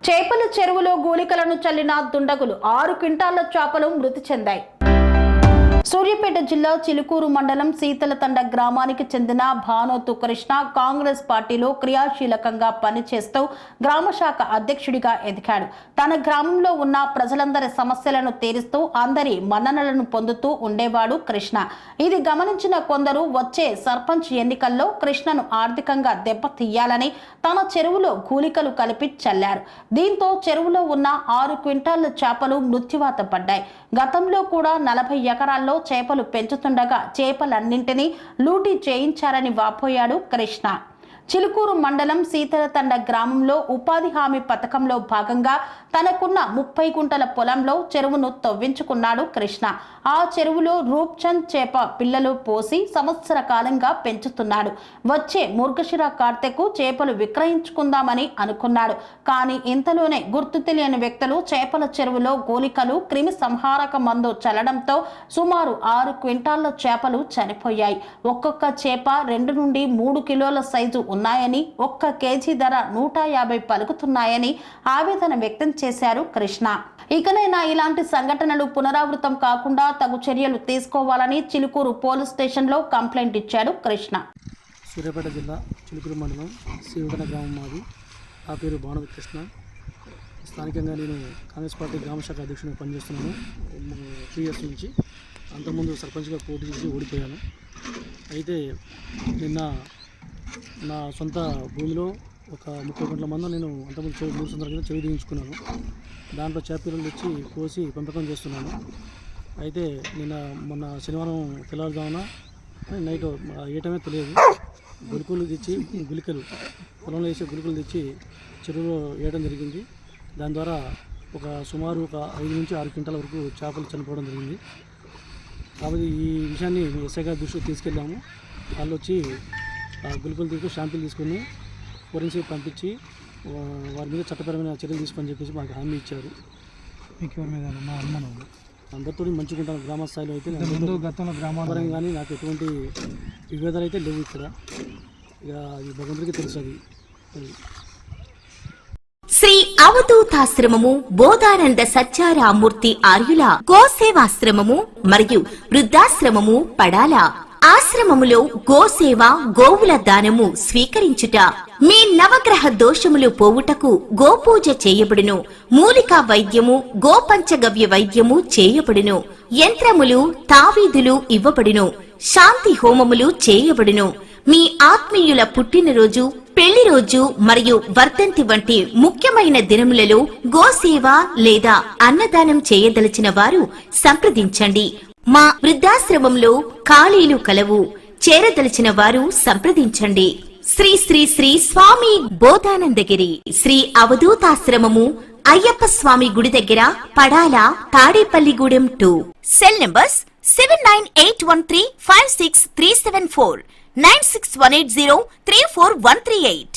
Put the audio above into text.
చేపల చెరువులో గూలికలను చల్లిన దుండగులు 6 క్వింటాళ్ల చేపలు మృతి చెందాయి. సూర్యాపేట జిల్లా చిలుకూరు మండలం సీతలతండ గ్రామానికి చెందిన భానోతు కృష్ణ కాంగ్రెస్ పార్టీలో క్రియాశీలకంగా పనిచేస్తూ గ్రామశాఖ అధ్యక్షుడిగా ఎదిగాడు. తన గ్రామంలో ఉన్న ప్రజలందరి సమస్యలను తీరుస్తూ అందరి మన్ననలను పొందుతూ ఉండేవాడు కృష్ణ. ఇది గమనించిన కొందరు వచ్చే సర్పంచ్ ఎన్నికల్లో కృష్ణను ఆర్థికంగా దెబ్బతీయాలని తన చెరువులో గూలికలు కలిపి చల్లారు. దీంతో చెరువులో ఉన్న 6 క్వింటాళ్ల చేపలు మృత్యువాత పడ్డాయి. గతంలో కూడా 40 ఎకరాల్లో చేపలు పెంచుతుండగా చేపలన్నింటినీ లూటీ చేయించారని వాపోయాడు కృష్ణ. చిలుకూరు మండలం సీతలతండ గ్రామంలో ఉపాధి హామీ పథకంలో భాగంగా తనకున్న 30 గుంటల పొలంలో చెరువును తవ్వించుకున్నాడు కృష్ణ. ఆ చెరువులో రూప్చంద్ చేప పిల్లలు పోసి సంవత్సర కాలంగా పెంచుతున్నాడు. వచ్చే మృగశిర కార్తెకు చేపలు విక్రయించుకుందామని అనుకున్నాడు. కానీ ఇంతలోనే గుర్తు తెలియని వ్యక్తులు చేపల చెరువులో గూలికలు క్రిమి సంహారక మందు చల్లడంతో సుమారు 6 క్వింటాళ్ల చేపలు చనిపోయాయి. ఒక్కొక్క చేప 2 నుండి 3 కిలోల సైజు ఉన్నాయని, 1 కేజీ ధర 150 పలుకుతున్నాయని ఆవేదన వ్యక్తం చేశారు కృష్ణ. ఇకనైనా ఇలాంటి సంఘటనలు పునరావృతం కాకుండా తగు చర్యలు తీసుకోవాలని చిలుకూరు పోలీస్ స్టేషన్లో కంప్లైంట్ ఇచ్చాడు కృష్ణ. సూర్యాపేట జిల్లా చిలుకూరు మండలం సీవగన గ్రామం మాది. ఆ పేరు భానోతు కృష్ణ. స్థానికంగా నేను కాంగ్రెస్ పార్టీ గ్రామశాఖ అధ్యక్షుడిగా పనిచేస్తున్నాను 3 ఇయర్స్ నుంచి. అంతకుముందు సర్పంచ్గా పోటీ చేసి ఓడిపోయాను. అయితే నిన్న నా సొంత భూమిలో ఒక 30 గుంటల మంది నేను అంతకుముందు 3 సంవత్సరాల కింద చెవి దించుకున్నాను. దాంట్లో చేపలు తెచ్చి కోసి పెంపకం చేస్తున్నాను. అయితే మొన్న శనివారం తెల్లవారుజామున నైట్ ఏటమే తెలియదు గుళికలు పొలంలో వేసే గుళికలు తెచ్చి చెరువులో వేయడం జరిగింది. దాని ద్వారా సుమారు 5 నుంచి 6 క్వింటాల వరకు చేపలు చనిపోవడం జరిగింది. కాబట్టి ఈ విషయాన్ని ఎస్ఐ గారి దృష్టికి తీసుకెళ్ళాము. వాళ్ళు వచ్చి గుళికలు తీసుకుని షాంపులు తీసుకొని ఫోరెన్సిక్ పంపించి వారి మీద చట్టపరమైన చర్యలు తీసుకొని చెప్పేసి మాకు హామీ ఇచ్చారు. మీకు ఎవరి మీద మా అనుమానం అందరితో మంచిగా ఉంటాను. గ్రామ స్థాయిలో అయితే గతంలో గ్రామాల కానీ నాకు ఎటువంటి విభేదాలు అయితే లేవు ఇక్కడ. ఇక అది భగవంతుడికి తెలుసు. అది శ్రీ అవధూతాశ్రమము బోధానంద సత్యారామూర్తి ఆర్యుల గోసేవాశ్రమము మరియు వృద్ధాశ్రమము పడాల. ఆశ్రమములో గోసేవ గోవుల దానము స్వీకరించుట, మీ నవగ్రహ దోషములు పోవుటకు గోపూజ చేయబడును. మూలికా వైద్యము గోపంచగవ్య వైద్యము చేయబడును. యంత్రములు తావీదులు ఇవ్వబడును. శాంతి హోమములు చేయబడును. మీ ఆత్మీయుల పుట్టినరోజు, పెళ్లి రోజు మరియు వర్ధంతి వంటి ముఖ్యమైన దినములలో గోసేవ లేదా అన్నదానం చేయదలచిన వారు సంప్రదించండి. మా వృద్ధాశ్రమంలో ఖాళీలు కలవు. చేరదలిచిన వారు సంప్రదించండి. శ్రీ శ్రీ శ్రీ స్వామి బోధానందగిరి శ్రీ అవధూతాశ్రమము అయ్యప్ప స్వామి గుడి దగ్గర పడాల, తాడేపల్లిగూడెం 2. Cell numbers 7981356374, 9618034 138.